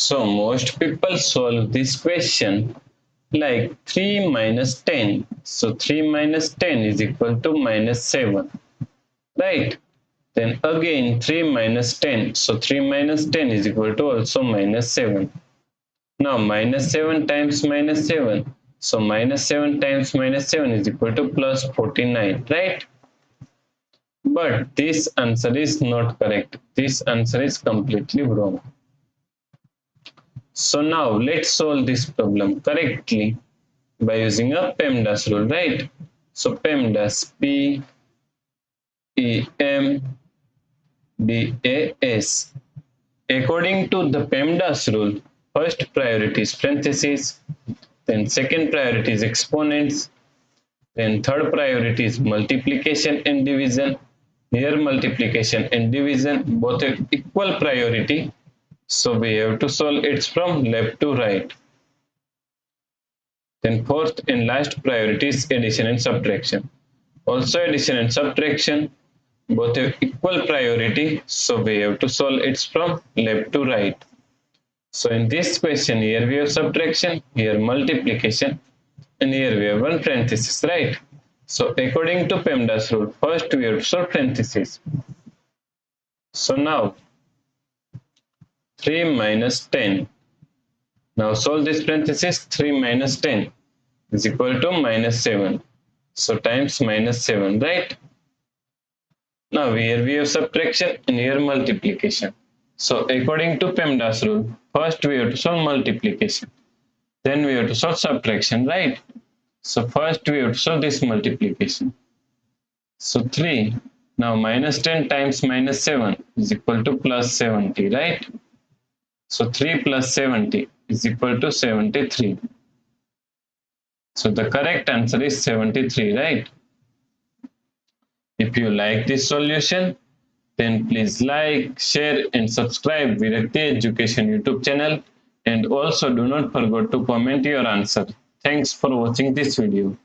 So most people solve this question like 3 minus 10. So 3 minus 10 is equal to minus 7. Right? Then again 3 minus 10. So 3 minus 10 is equal to also minus 7. Now minus 7 times minus 7. So minus 7 times minus 7 is equal to plus 49. Right? But this answer is not correct. This answer is completely wrong. So now let's solve this problem correctly by using a PEMDAS rule, right? So PEMDAS, P-E-M-D-A-S. According to the PEMDAS rule, first priority is parentheses, then second priority is exponents, then third priority is multiplication and division. Here multiplication and division both have equal priority, so we have to solve it from left to right. Then fourth and last priority is addition and subtraction. Also addition and subtraction both have equal priority, so we have to solve it from left to right. So in this question, here we have subtraction, here multiplication, and here we have one parenthesis, right? So according to PEMDAS rule, first we have to solve parenthesis. So now 3 minus 10. Now solve this parenthesis. 3 minus 10 is equal to minus 7. So times minus 7, right? Now here we have subtraction and here multiplication. So according to PEMDAS rule, first we have to solve multiplication. Then we have to solve subtraction, right? So first we have to solve this multiplication. So 3. Now minus 10 times minus 7 is equal to plus 70, right? So 3 plus 70 is equal to 73. So the correct answer is 73, right? If you like this solution, then please like, share and subscribe Virakti Education YouTube channel, and also do not forget to comment your answer. Thanks for watching this video.